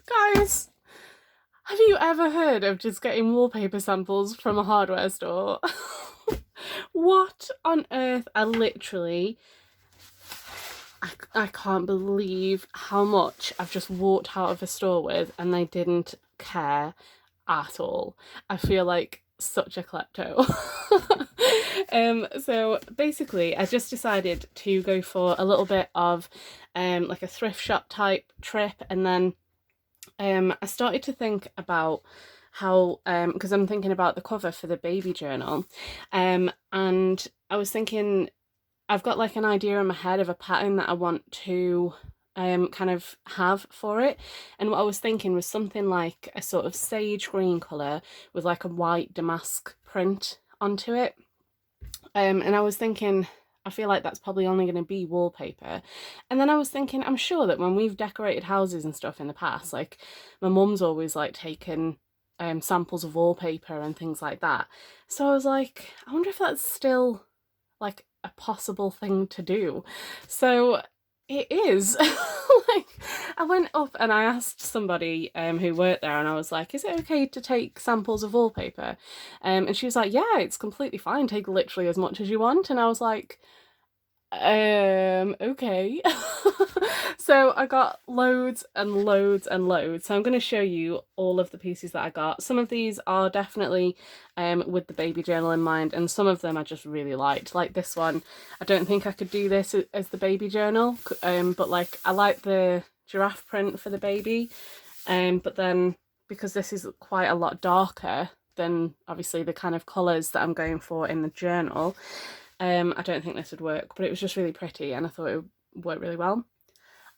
Guys, have you ever heard of just getting wallpaper samples from a hardware store? What on earth? I can't believe how much I've just walked out of a store with and they didn't care at all. I feel like such a klepto. So basically I just decided to go for a little bit of like a thrift shop type trip, and then I started to think about how, because I'm thinking about the cover for the baby journal, and I was thinking I've got like an idea in my head of a pattern that I want to kind of have for it. And what I was thinking was something like a sort of sage green colour with like a white damask print onto it. And I was thinking, I feel like that's probably only going to be wallpaper. And then I was thinking, I'm sure that when we've decorated houses and stuff in the past, like my mum's always like taken samples of wallpaper and things like that. So I was like, I wonder if that's still like a possible thing to do. So it is. Like, I went up and I asked somebody who worked there, and I was like, is it okay to take samples of wallpaper? And she was like, yeah, it's completely fine, take literally as much as you want. And I was like, okay. So I got loads and loads and loads. So I'm going to show you all of the pieces that I got. Some of these are definitely with the baby journal in mind, and some of them I just really liked. Like this one, I don't think I could do this as the baby journal, but like I like the giraffe print for the baby, but then because this is quite a lot darker than obviously the kind of colours that I'm going for in the journal, I don't think this would work, but it was just really pretty and I thought it would work really well.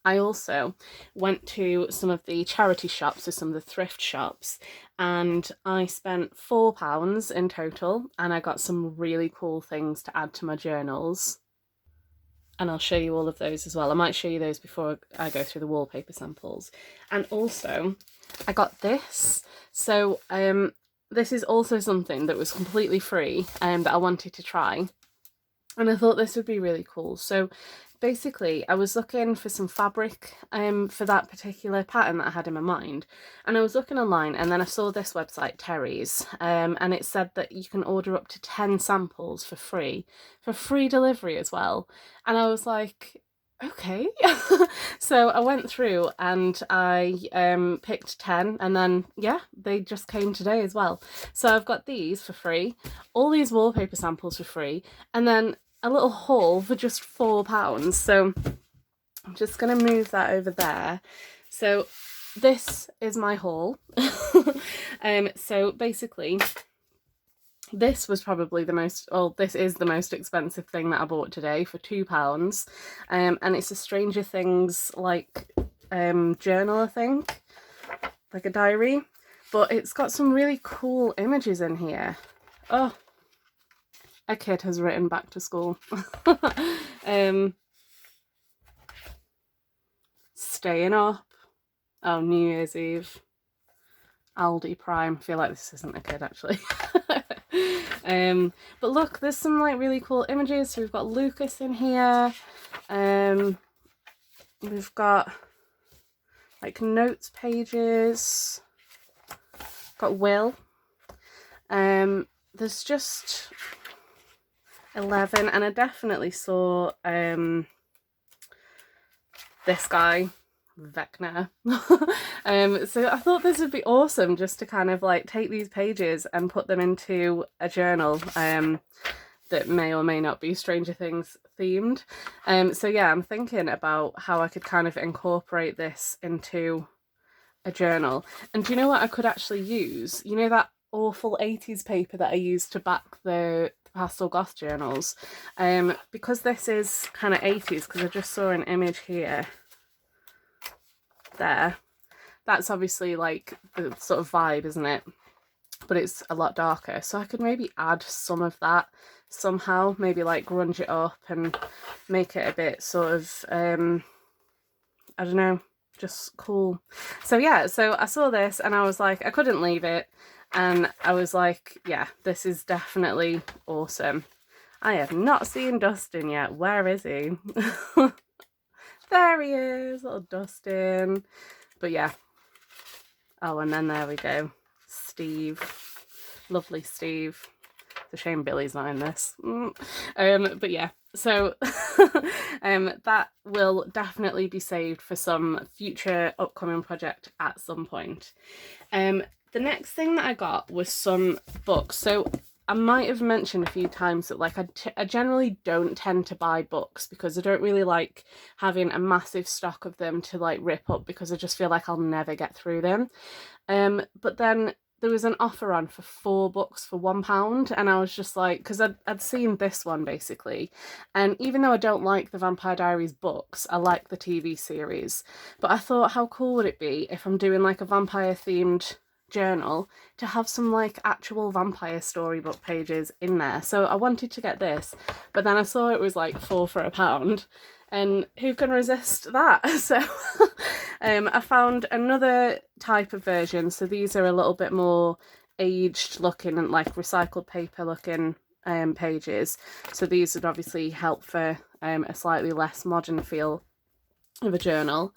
I also went to some of the charity shops, so some of the thrift shops, and I spent £4 in total, and I got some really cool things to add to my journals. And I'll show you all of those as well. I might show you those before I go through the wallpaper samples. And also, I got this. So this is also something that was completely free that I wanted to try. And I thought this would be really cool. So basically I was looking for some fabric for that particular pattern that I had in my mind, and I was looking online, and then I saw this website, Terry's, and it said that you can order up to 10 samples for free delivery as well. And I was like, okay. So I went through and I picked 10, and then yeah, they just came today as well. So I've got these for free, all these wallpaper samples for free, and then a little haul for just £4. So I'm just gonna move that over there. So this is my haul. So basically this was probably the most, well, this is the most expensive thing that I bought today for £2. And it's a Stranger Things like journal, I think, like a diary, but it's got some really cool images in here. Oh, a kid has written back to school. Staying up. Oh, New Year's Eve. Aldi Prime. I feel like this isn't a kid actually. But look, there's some like really cool images. So we've got Lucas in here. We've got like notes pages. Got Will. There's just 11, and I definitely saw this guy, Vecna. So I thought this would be awesome just to kind of like take these pages and put them into a journal that may or may not be Stranger Things themed. So yeah, I'm thinking about how I could kind of incorporate this into a journal. And do you know what I could actually use? You know that awful 80s paper that I used to back the pastel goth journals? Because this is kind of 80s, because I just saw an image here, there, that's obviously like the sort of vibe, isn't it? But it's a lot darker, so I could maybe add some of that somehow, maybe like grunge it up and make it a bit sort of I don't know, just cool. So yeah, so I saw this and I was like, I couldn't leave it, and I was like, yeah, this is definitely awesome. I have not seen Dustin yet. Where is he? There he is, little Dustin. But yeah, Oh, and then there we go. Steve. Lovely Steve. It's a shame Billy's not in this. But yeah, so that will definitely be saved for some future upcoming project at some point. The next thing that I got was some books. So I might have mentioned a few times that like I generally don't tend to buy books because I don't really like having a massive stock of them to like rip up because I just feel like I'll never get through them. But then there was an offer on for 4 books for £1, and I was just like, because I'd seen this one basically, and even though I don't like the Vampire Diaries books, I like the TV series. But I thought, how cool would it be if I'm doing like a vampire themed journal to have some like actual vampire storybook pages in there. So I wanted to get this, but then I saw it was like 4 for £1, and who can resist that? So I found another type of version. So these are a little bit more aged looking and like recycled paper looking pages. So these would obviously help for a slightly less modern feel of a journal.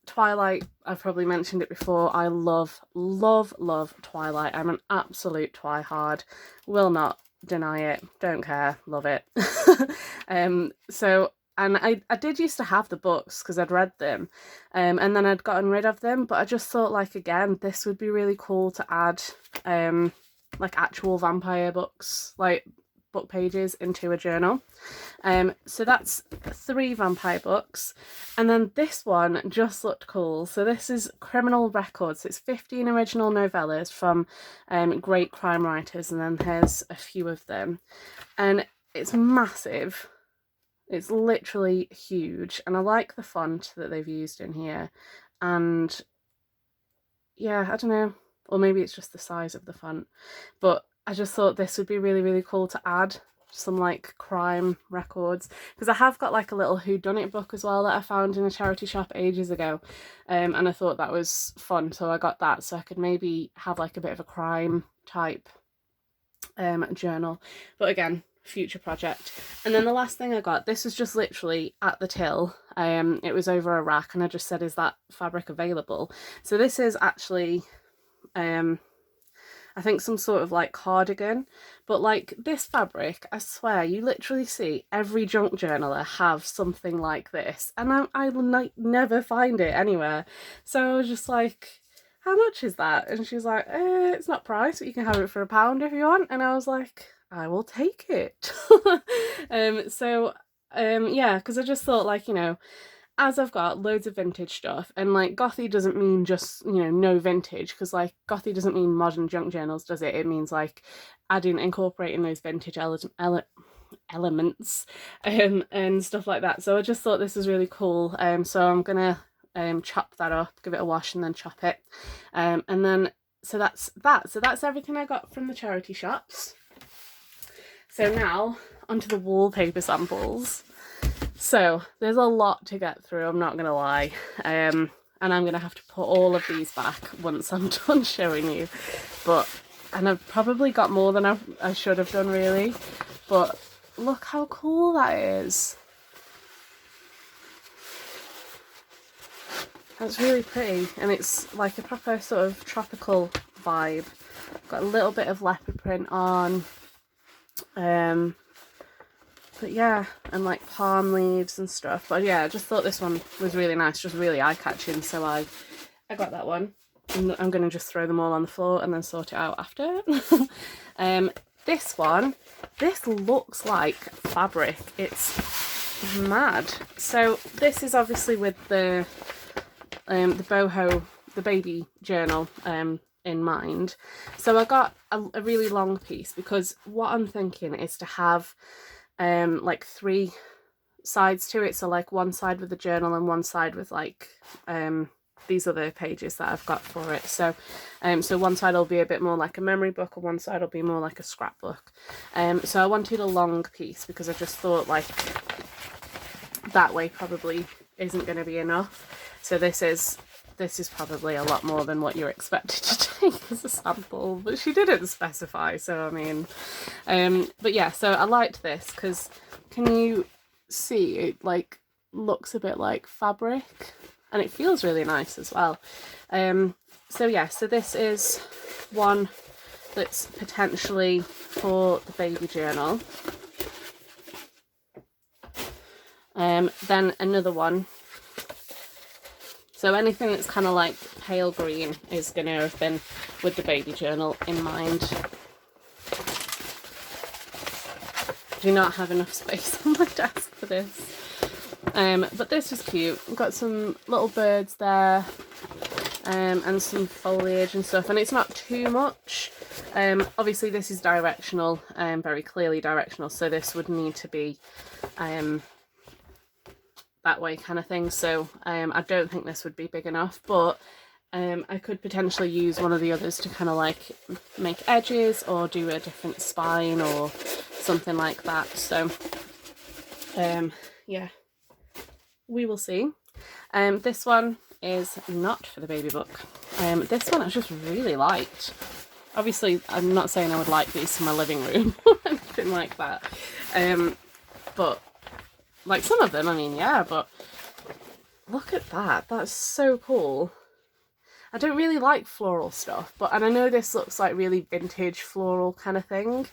Twilight, I've probably mentioned it before. I love Twilight. I'm an absolute twihard. Will not deny it. Don't care. Love it. And I did used to have the books because I'd read them, and then I'd gotten rid of them. But I just thought, like, again, this would be really cool to add, like actual vampire books, like book pages into a journal. So that's 3 vampire books, and then this one just looked cool. So this is Criminal Records. It's 15 original novellas from great crime writers, and then there's a few of them, and it's massive. It's literally huge, and I like the font that they've used in here, and yeah, I don't know, or maybe it's just the size of the font, but I just thought this would be really cool to add some like crime records, because I have got like a little whodunit book as well that I found in a charity shop ages ago, and I thought that was fun, so I got that so I could maybe have like a bit of a crime type journal. But again, future project. And then the last thing I got, this was just literally at the till, it was over a rack, and I just said, is that fabric available? So this is actually I think some sort of like cardigan, but like this fabric, I swear you literally see every junk journaler have something like this, and I never find it anywhere. So I was just like, how much is that? And she's like, it's not priced, but you can have it for £1 if you want. And I was like, I will take it. Yeah, because I just thought, like, you know, as I've got loads of vintage stuff, and like gothy doesn't mean just, you know, no vintage, because like gothy doesn't mean modern junk journals, does it? It means like incorporating those vintage elements and stuff like that. So I just thought this was really cool. So I'm gonna chop that up, give it a wash, and then chop it, and then so that's everything I got from the charity shops. So now onto the wallpaper samples. So there's a lot to get through, I'm not gonna lie, and I'm gonna have to put all of these back once I'm done showing you, and I've probably got more than I should have done really, but look how cool that is. That's really pretty, and it's like a proper sort of tropical vibe. Got a little bit of leopard print on, but yeah, and like palm leaves and stuff. But yeah, I just thought this one was really nice, just really eye-catching, so I got that one. And I'm gonna just throw them all on the floor and then sort it out after. This one, this looks like fabric. It's mad. So this is obviously with the boho, the baby journal in mind. So I got a really long piece, because what I'm thinking is to have like 3 sides to it. So like one side with the journal and one side with like these other pages that I've got for it. So so one side will be a bit more like a memory book, and one side will be more like a scrapbook. So I wanted a long piece because I just thought like that way probably isn't going to be enough. So this is probably a lot more than what you're expected to take as a sample, but she didn't specify, so I mean, but yeah, so I liked this because can you see it like looks a bit like fabric, and it feels really nice as well. So yeah, so this is one that's potentially for the baby journal. Then another one. So anything that's kind of like pale green is going to have been with the baby journal in mind. Do not have enough space on my desk for this. But this is cute. I've got some little birds there, and some foliage and stuff, and it's not too much. Obviously this is directional, very clearly directional, so this would need to be that way kind of thing. So I don't think this would be big enough, but I could potentially use one of the others to kind of like make edges or do a different spine or something like that. So yeah, we will see. This one is not for the baby book. This one I just really liked. Obviously I'm not saying I would like these for my living room or anything like that, but like some of them, I mean, yeah, but look at that. That's so cool. I don't really like floral stuff, and I know this looks like really vintage floral kind of thing.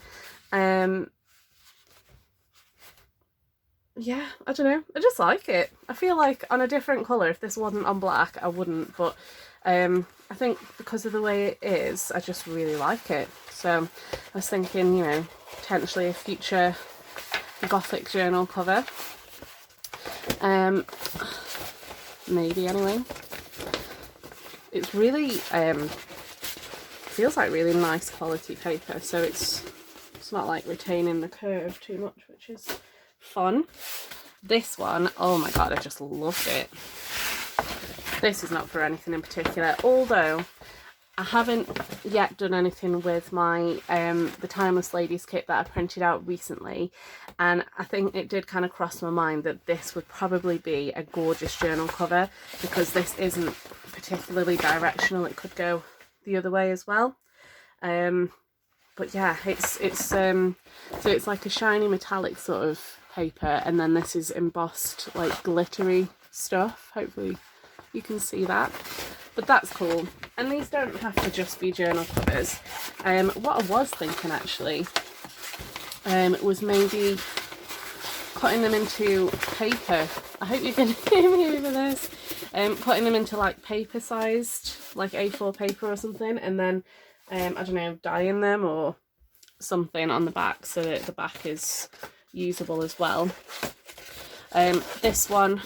Yeah, I don't know. I just like it. I feel like on a different colour, if this wasn't on black, I wouldn't, but I think because of the way it is, I just really like it. So I was thinking, you know, potentially a future gothic journal cover. Maybe anyway. It's really feels like really nice quality paper, so it's not like retaining the curve too much, which is fun. This one, oh my god, I just loved it. This is not for anything in particular, although I haven't yet done anything with my the Timeless Ladies kit that I printed out recently, and I think it did kind of cross my mind that this would probably be a gorgeous journal cover, because this isn't particularly directional. It could go the other way as well. But yeah, so it's like a shiny metallic sort of paper, and then this is embossed like glittery stuff. Hopefully you can see that. But that's cool. And these don't have to just be journal covers. What I was thinking actually was maybe cutting them into paper. I hope you can hear me over this. Cutting them into like paper sized, like A4 paper or something, and then I don't know, dyeing them or something on the back so that the back is usable as well. This one,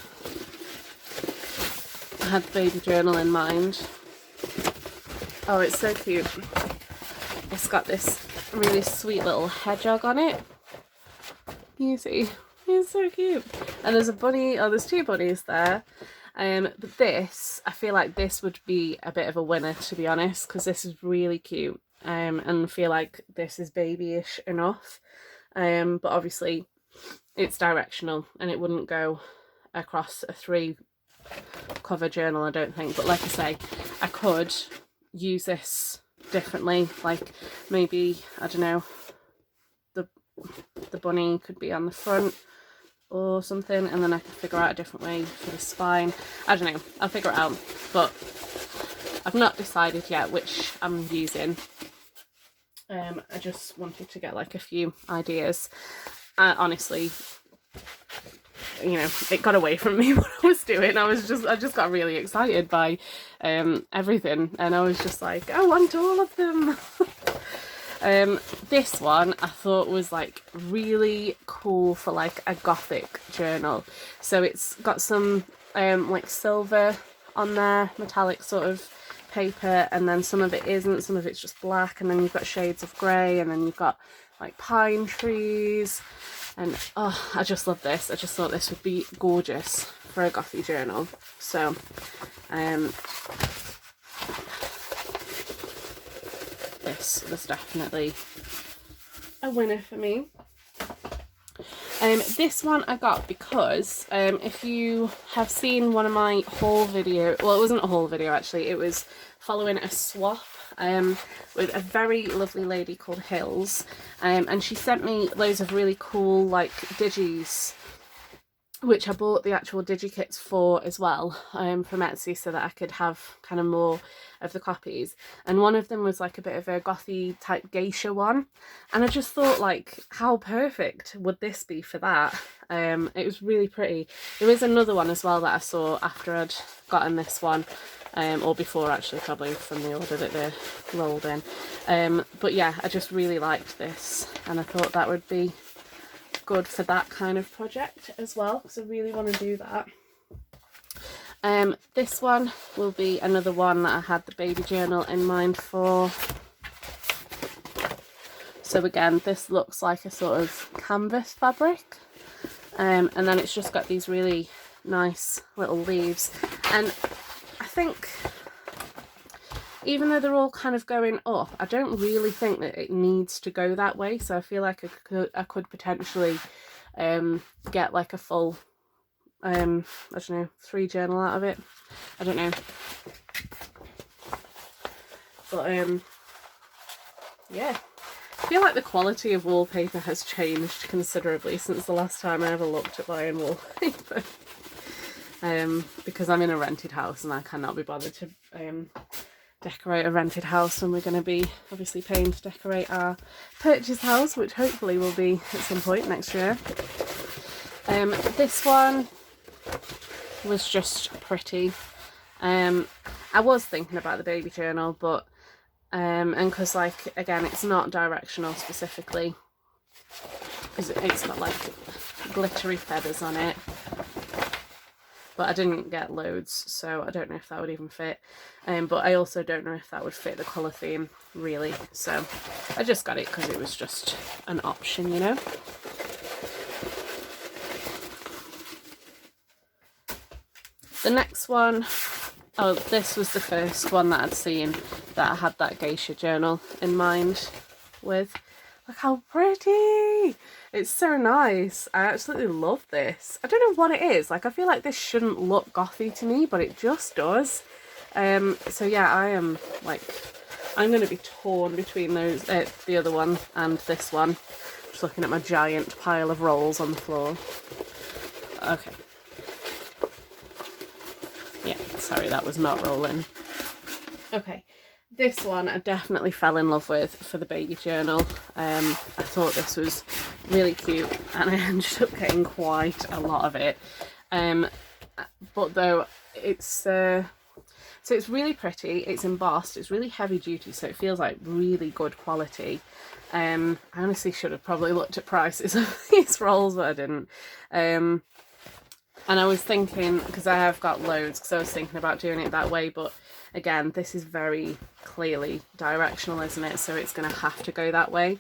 I had the baby journal in mind. Oh, it's so cute. It's got this really sweet little hedgehog on it. You see, it's so cute. And there's a bunny, oh, there's two bunnies there. But this, I feel like this would be a bit of a winner, to be honest, because this is really cute. And I feel like this is babyish enough. But obviously it's directional and it wouldn't go across a 3 cover journal, I don't think. But like I say, I could use this differently, like maybe, I don't know, the bunny could be on the front or something, and then I could figure out a different way for the spine. I don't know, I'll figure it out, but I've not decided yet which I'm using. I just wanted to get like a few ideas. Honestly, you know, it got away from me what I was doing. I just got really excited by everything, and I was just like, I want all of them. This one I thought was like really cool for like a gothic journal. So it's got some like silver on there, metallic sort of paper, and then some of it isn't, some of it's just black, and then you've got shades of grey, and then you've got like pine trees, and oh, I just love this. I just thought this would be gorgeous for a gothy journal. So this was definitely a winner for me. This one I got because if you have seen one of my haul video, well, it wasn't a haul video actually, it was following a swap with a very lovely lady called Hills, and she sent me loads of really cool like digis which I bought the actual digikits for as well, from Etsy, so that I could have kind of more of the copies. And one of them was like a bit of a gothy type geisha one, and I just thought, like, how perfect would this be for that? It was really pretty. There is another one as well that I saw after I'd gotten this one, or before actually, probably from the order that they rolled in. But yeah, I just really liked this, and I thought that would be good for that kind of project as well, because I really want to do that. This one will be another one that I had the baby journal in mind for. So again, this looks like a sort of canvas fabric, and then it's just got these really nice little leaves, and I think even though they're all kind of going up, I don't really think that it needs to go that way. So I feel like I could potentially get like a full, I don't know, 3 journal out of it. I don't know. But yeah. I feel like the quality of wallpaper has changed considerably since the last time I ever looked at buying wallpaper. Because I'm in a rented house and I cannot be bothered to decorate a rented house, and we're going to be obviously paying to decorate our purchase house, which hopefully will be at some point next year. This one was just pretty. I was thinking about the baby journal, but and because, like, again, it's not directional specifically, because it's got like glittery feathers on it, but I didn't get loads, so I don't know if that would even fit. But I also don't know if that would fit the colour theme, really. So I just got it because it was just an option, you know. The next one, oh, this was the first one that I'd seen that I had that geisha journal in mind with. Look how pretty! It's so nice. I absolutely love this. I don't know what it is. Like, I feel like this shouldn't look gothy to me, but it just does. So yeah, I am like, I'm going to be torn between those, the other one and this one. Just looking at my giant pile of rolls on the floor. Okay. Yeah, sorry, that was not rolling. Okay. This one I definitely fell in love with for the baby journal. I thought this was really cute, and I ended up getting quite a lot of it. But though it's so it's really pretty, it's embossed, it's really heavy duty, so it feels like really good quality. I honestly should have probably looked at prices of these rolls, but I didn't. And I was thinking, because I have got loads, because I was thinking about doing it that way, but again, this is very clearly directional, isn't it? So it's going to have to go that way.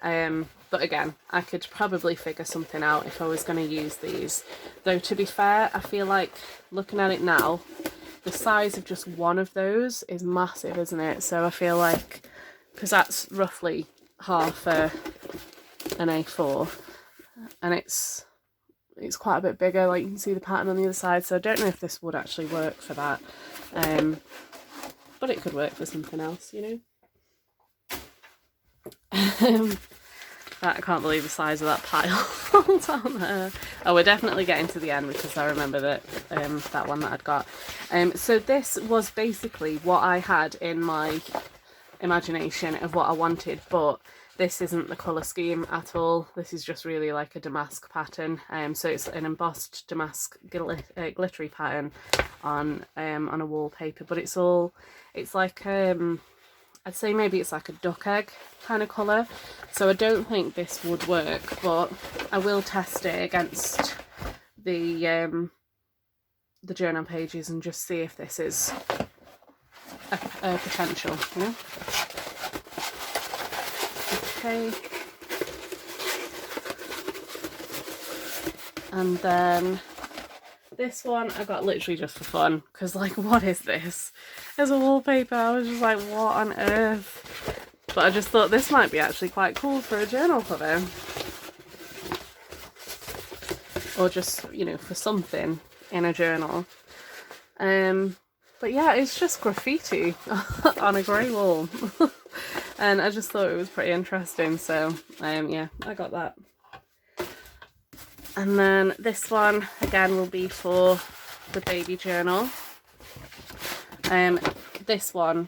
But again, I could probably figure something out if I was going to use these. Though, to be fair, I feel like, looking at it now, the size of just one of those is massive, isn't it? So I feel like, because that's roughly half an A4, and it's quite a bit bigger, like you can see the pattern on the other side, so I don't know if this would actually work for that. But it could work for something else, you know. I can't believe the size of that pile down there. Oh, we're definitely getting to the end, because I remember that that one that I'd got. So this was basically what I had in my imagination of what I wanted, but this isn't the colour scheme at all. This is just really like a damask pattern. So it's an embossed damask glittery pattern on a wallpaper, but it's like I'd say maybe it's like a duck egg kind of colour. So I don't think this would work, but I will test it against the journal pages and just see if this is a potential, you know? Okay. And then this one I got literally just for fun, because, like, what is this? As a wallpaper, I was just like, what on earth? But I just thought this might be actually quite cool for a journal cover. Or just, you know, for something in a journal. But yeah, it's just graffiti on a grey wall. And I just thought it was pretty interesting, so yeah, I got that. And then this one again will be for the baby journal. This one,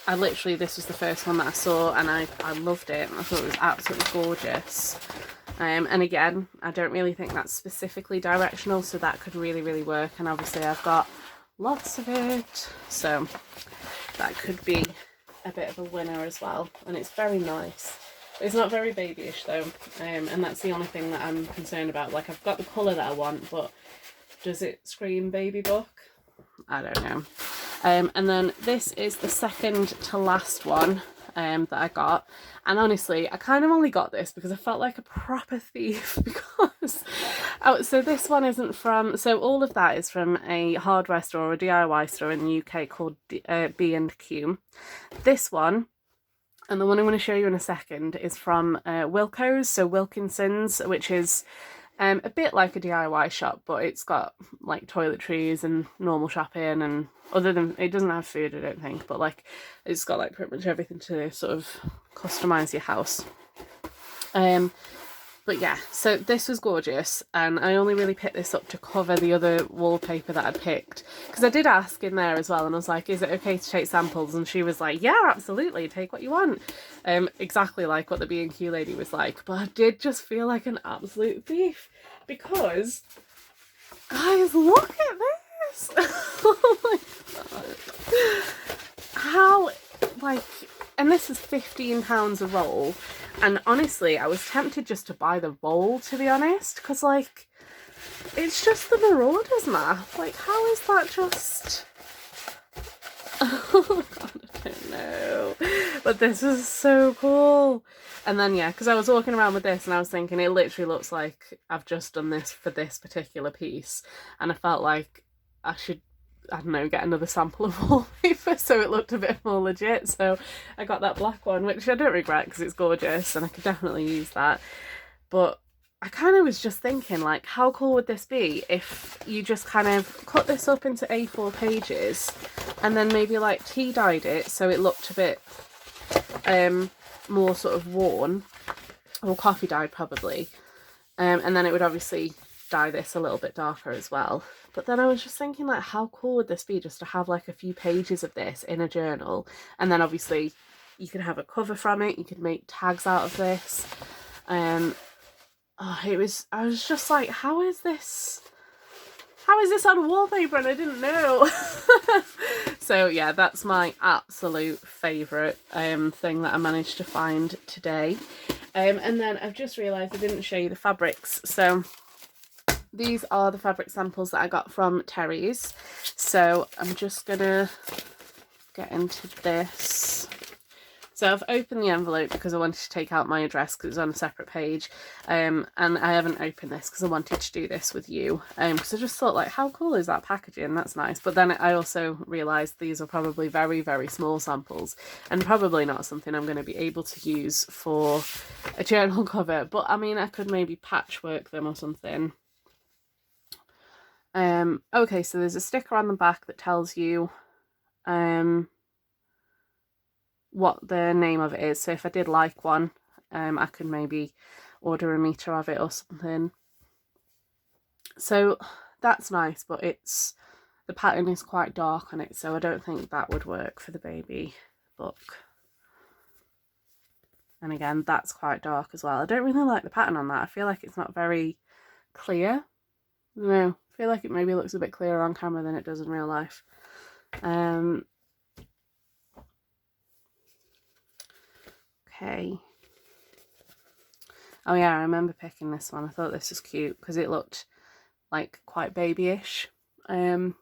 this was the first one that I saw, and I loved it. I thought it was absolutely gorgeous. And again, I don't really think that's specifically directional, so that could really work. And obviously I've got lots of it, so that could be a bit of a winner as well. And it's very nice. It's not very babyish though, and that's the only thing that I'm concerned about. Like, I've got the colour that I want, but does it scream baby book? I don't know. And then this is the second to last one that I got, and honestly I kind of only got this because I felt like a proper thief because so this one isn't from, so all of that is from a hardware store or a DIY store in the UK called B&Q. This one, and the one I'm going to show you in a second, is from Wilko's, so Wilkinson's, which is a bit like a DIY shop, but it's got like toiletries and normal shopping, and other than, it doesn't have food I don't think, but like it's got like pretty much everything to sort of customize your house. But yeah, so this was gorgeous, and I only really picked this up to cover the other wallpaper that I'd picked, because I did ask in there as well, and I was like, is it okay to take samples? And she was like, yeah, absolutely, take what you want. Exactly like what the B&Q lady was like, but I did just feel like an absolute thief, because guys, look at this. Oh my god, how, like, and this is £15 a roll. And honestly, I was tempted just to buy the roll, to be honest, because like, it's just the Marauders map. Like, how is that just... Oh god, I don't know. But this is so cool. And then yeah, because I was walking around with this and I was thinking, it literally looks like I've just done this for this particular piece. And I felt like I should, I don't know, get another sample of wallpaper so it looked a bit more legit. So I got that black one, which I don't regret because it's gorgeous and I could definitely use that. But I kind of was just thinking, like, how cool would this be if you just kind of cut this up into A4 pages and then maybe like tea dyed it so it looked a bit more sort of worn, or coffee dyed probably, and then it would obviously dye this a little bit darker as well. But then I was just thinking, like, how cool would this be just to have like a few pages of this in a journal, and then obviously you could have a cover from it, you could make tags out of this. Oh, I was just like, how is this on wallpaper, and I didn't know. So yeah, that's my absolute favourite thing that I managed to find today. And then I've just realised I didn't show you the fabrics. So these are the fabric samples that I got from Terry's. So I'm just gonna get into this. So I've opened the envelope because I wanted to take out my address because it's on a separate page, and I haven't opened this because I wanted to do this with you, because I just thought, like, how cool is that packaging? That's nice. But then I also realised these are probably very small samples and probably not something I'm going to be able to use for a journal cover, but I mean, I could maybe patchwork them or something. Okay, so there's a sticker on the back that tells you what the name of it is. So if I did like one, I could maybe order a meter of it or something. So that's nice, but the pattern is quite dark on it, so I don't think that would work for the baby book. And again, that's quite dark as well. I don't really like the pattern on that. I feel like it's not very clear. I don't know, I feel like it maybe looks a bit clearer on camera than it does in real life. Okay. Oh yeah, I remember picking this one. I thought this was cute because it looked like quite babyish. When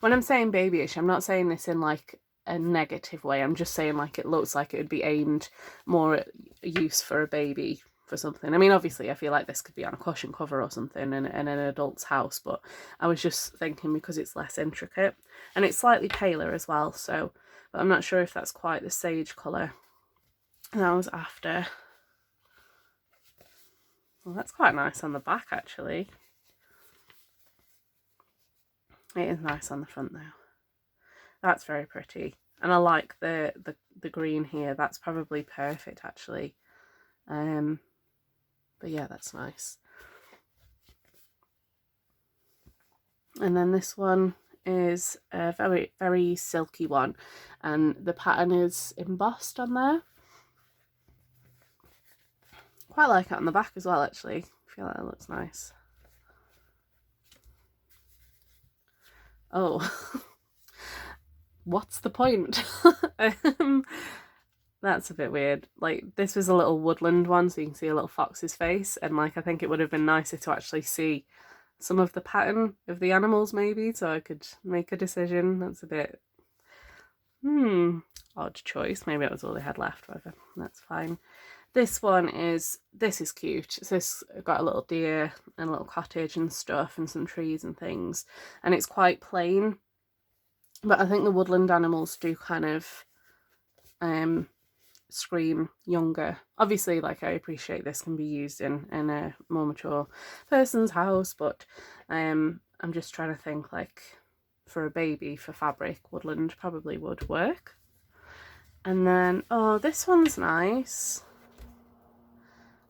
I'm saying babyish, I'm not saying this in like a negative way. I'm just saying like it looks like it would be aimed more at use for a baby for something. I mean, obviously I feel like this could be on a cushion cover or something in an adult's house, but I was just thinking because it's less intricate and it's slightly paler as well, so, but I'm not sure if that's quite the sage colour that I was after. Well, that's quite nice on the back actually. It is nice on the front though. That's very pretty, and I like the green here. That's probably perfect actually. But yeah, that's nice. And then this one is a very, very silky one, and the pattern is embossed on there. Quite like it on the back as well, actually. I feel like it looks nice. Oh, what's the point? That's a bit weird. Like, this was a little woodland one, so you can see a little fox's face, and like I think it would have been nicer to actually see some of the pattern of the animals maybe, so I could make a decision. That's a bit odd choice. Maybe that was all they had left, whatever. That's fine. This is cute. This got a little deer and a little cottage and stuff and some trees and things, and it's quite plain, but I think the woodland animals do kind of scream younger. Obviously, like, I appreciate this can be used in a more mature person's house, but I'm just trying to think, like, for a baby, for fabric, woodland probably would work. And then, oh, this one's nice.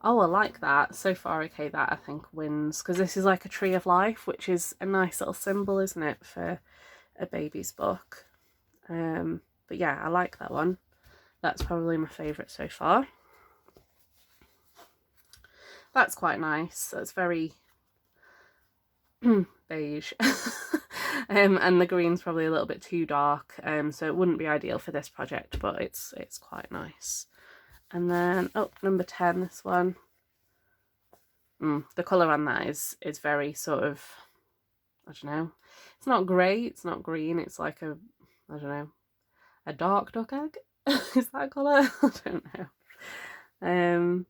Oh, I like that. So far, okay, that I think wins, because this is like a tree of life, which is a nice little symbol, isn't it, for a baby's book. But yeah, I like that one. That's probably my favourite so far. That's quite nice. That's very beige. And the green's probably a little bit too dark, so it wouldn't be ideal for this project, but it's quite nice. And then, oh, number 10, this one. The colour on that is very sort of, I don't know, it's not grey, it's not green, it's like a, I don't know, a dark duck egg? Is that colour? I don't know.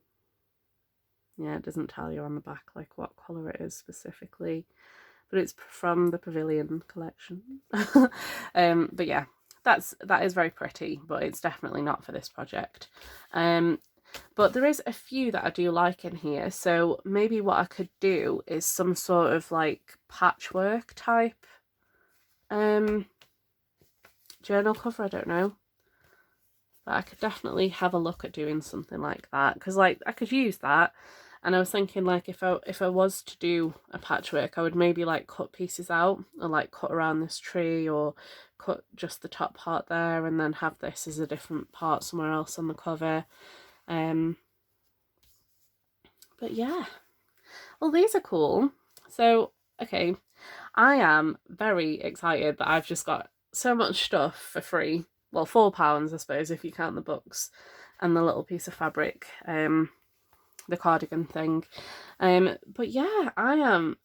Yeah, it doesn't tell you on the back like what colour it is specifically, but it's from the Pavilion collection. But yeah, that is very pretty, but it's definitely not for this project. But there is a few that I do like in here, so maybe what I could do is some sort of like patchwork type journal cover. I don't know, but I could definitely have a look at doing something like that, because like I could use that. And I was thinking, like, if I was to do a patchwork, I would maybe like cut pieces out, or like cut around this tree, or cut just the top part there, and then have this as a different part somewhere else on the cover. But yeah, well, these are cool. So okay, I am very excited that I've just got so much stuff for free. Well, £4, I suppose, if you count the books and the little piece of fabric, the cardigan thing. But yeah, I am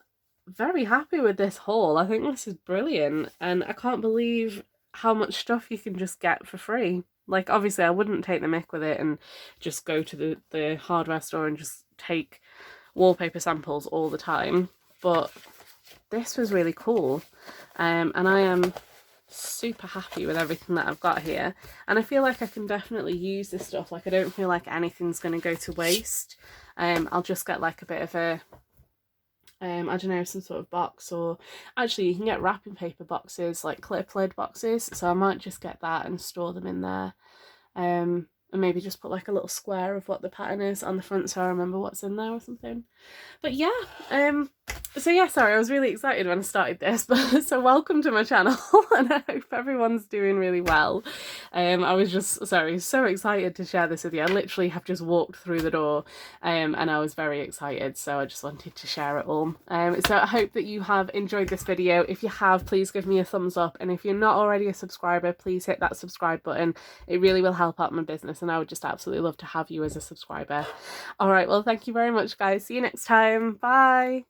very happy with this haul. I think this is brilliant, and I can't believe how much stuff you can just get for free. Like, obviously I wouldn't take the mick with it and just go to the hardware store and just take wallpaper samples all the time, but this was really cool, and I am super happy with everything that I've got here, and I feel like I can definitely use this stuff. Like, I don't feel like anything's going to go to waste. I'll just get like a bit of a I don't know, some sort of box, or actually you can get wrapping paper boxes, like clip lid boxes, so I might just get that and store them in there, and maybe just put like a little square of what the pattern is on the front so I remember what's in there or something. But yeah, so yeah, sorry, I was really excited when I started this, but so welcome to my channel, and I hope everyone's doing really well. I was just, sorry, so excited to share this with you. I literally have just walked through the door, and I was very excited, so I just wanted to share it all. So I hope that you have enjoyed this video. If you have, please give me a thumbs up, and if you're not already a subscriber, please hit that subscribe button. It really will help out my business, and I would just absolutely love to have you as a subscriber. All right, well, thank you very much, guys. See you next time. Bye.